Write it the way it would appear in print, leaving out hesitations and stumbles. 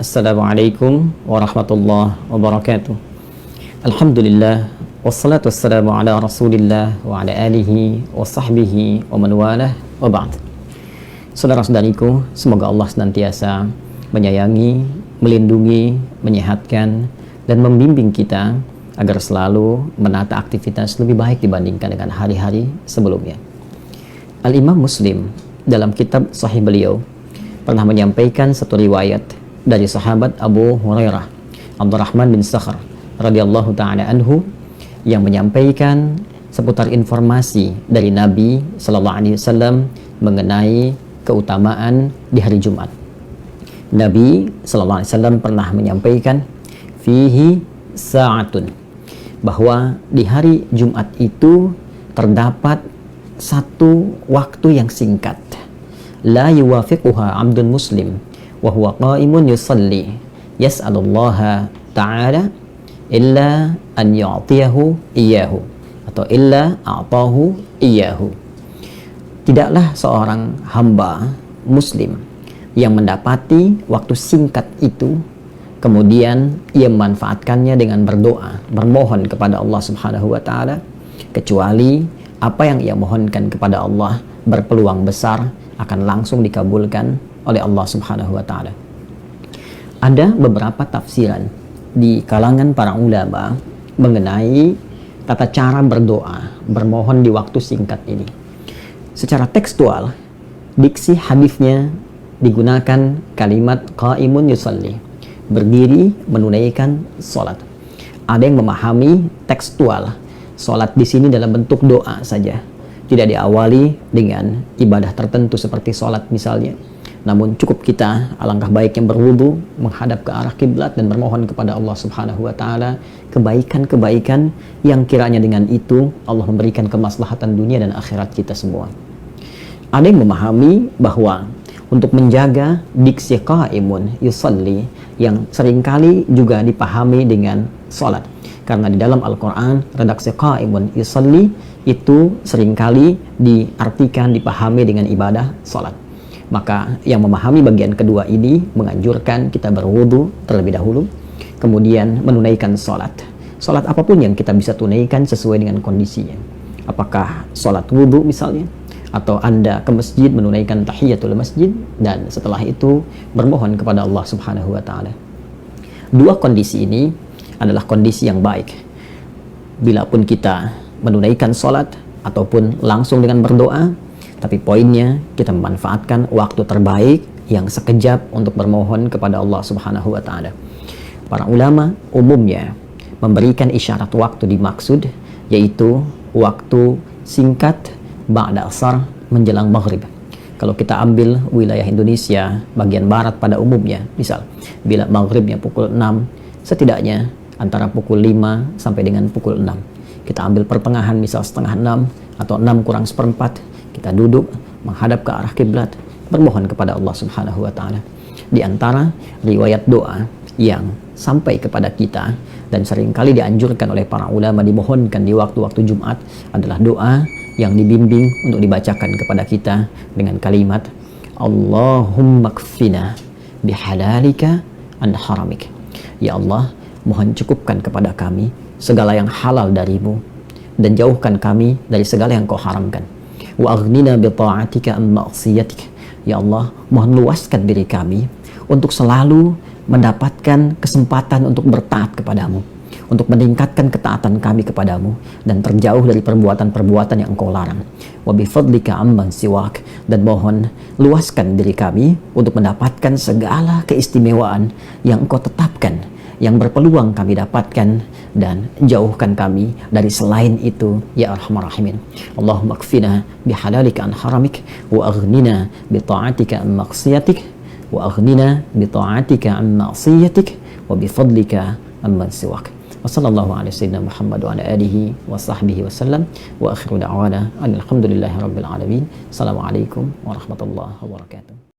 Assalamualaikum warahmatullahi wabarakatuh. Alhamdulillah wassalatu wassalamu ala Rasulillah wa ala alihi wa sahbihi wa man walah wa ba'd. Saudara-saudariku, semoga Allah senantiasa menyayangi, melindungi, menyehatkan dan membimbing kita agar selalu menata aktivitas lebih baik dibandingkan dengan hari-hari sebelumnya. Al-Imam Muslim dalam kitab Sahih beliau pernah menyampaikan satu riwayat dari sahabat Abu Hurairah Abdurrahman bin Sakhr radhiyallahu ta'ala anhu yang menyampaikan seputar informasi dari Nabi sallallahu alaihi wasallam mengenai keutamaan di hari Jumat. Nabi sallallahu alaihi wasallam pernah menyampaikan fihi sa'atun, bahwa di hari Jumat itu terdapat satu waktu yang singkat, la yuwafiquha 'abdun muslim wa huwa qa'imun yusalli yas'alullaha ta'ala illa an yu'tiyahu iyyahu atau illa a'tahu iyyahu. Tidaklah seorang hamba muslim yang mendapati waktu singkat itu kemudian ia memanfaatkannya dengan berdoa, bermohon kepada Allah Subhanahu wa taala, kecuali apa yang ia mohonkan kepada Allah berpeluang besar akan langsung dikabulkan oleh Allah Subhanahu wa taala. Ada beberapa tafsiran di kalangan para ulama mengenai tata cara berdoa, bermohon di waktu singkat ini. Secara tekstual, diksi hadisnya digunakan kalimat qaimun yusalli, berdiri menunaikan salat. Ada yang memahami tekstual salat di sini dalam bentuk doa saja, tidak diawali dengan ibadah tertentu seperti salat misalnya. Namun cukup kita alangkah baiknya berwudu, menghadap ke arah kiblat dan bermohon kepada Allah Subhanahu wa taala kebaikan-kebaikan yang kiranya dengan itu Allah memberikan kemaslahatan dunia dan akhirat kita semua. Ada yang memahami bahwa untuk menjaga diksi qaimun yusalli yang seringkali juga dipahami dengan salat, karena di dalam Al-Quran redaksi qaimun yusalli itu seringkali diartikan, dipahami dengan ibadah salat. Maka yang memahami bagian kedua ini menganjurkan kita berwudu terlebih dahulu, kemudian menunaikan salat. Salat apapun yang kita bisa tunaikan sesuai dengan kondisinya. Apakah salat wudu misalnya, atau Anda ke masjid menunaikan tahiyatul masjid dan setelah itu bermohon kepada Allah Subhanahu wa taala. Dua kondisi ini adalah kondisi yang baik. Bila pun kita menunaikan salat ataupun langsung dengan berdoa, tapi poinnya kita memanfaatkan waktu terbaik yang sekejap untuk bermohon kepada Allah Subhanahu wa taala. Para ulama umumnya memberikan isyarat waktu dimaksud, yaitu waktu singkat ba'da asar menjelang maghrib. Kalau kita ambil wilayah Indonesia bagian barat pada umumnya, misal bila maghribnya pukul 6, setidaknya antara pukul 5 sampai dengan pukul 6. Kita ambil pertengahan, misal setengah 6 atau 6 kurang seperempat, kita duduk menghadap ke arah kiblat, bermohon kepada Allah Subhanahu wa taala. Di antara riwayat doa yang sampai kepada kita dan seringkali dianjurkan oleh para ulama dimohonkan di waktu-waktu Jumat adalah doa yang dibimbing untuk dibacakan kepada kita dengan kalimat Allahumma kfina bihalalika an haramik. Ya Allah, mohon cukupkan kepada kami segala yang halal darimu dan jauhkan kami dari segala yang kau haramkan. Wa aghnina bi ta'atika an ma'siyatik. Ya Allah, mohon luaskan diri kami untuk selalu mendapatkan kesempatan untuk bertaat kepadamu, untuk meningkatkan ketaatan kami kepadamu dan terjauh dari perbuatan-perbuatan yang engkau larang. Wa bi fadlika amman siwak, dan mohon luaskan diri kami untuk mendapatkan segala keistimewaan yang engkau tetapkan, yang berpeluang kami dapatkan, dan jauhkan kami dari selain itu ya arhamar rahimin. Allahumma kfina bihalalika an haramik wa aghnina bi ta'atika an maksiatik wa aghnina bi ta'atika an ma'siyatik wa bi fadlika amman siwak. Wa sallallahu ala sayyidina Muhammad wa ala alihi wa sahbihi wa sallam wa akhiru da'wana alhamdulillahi rabbil alamin. Assalamualaikum warahmatullahi wabarakatuh.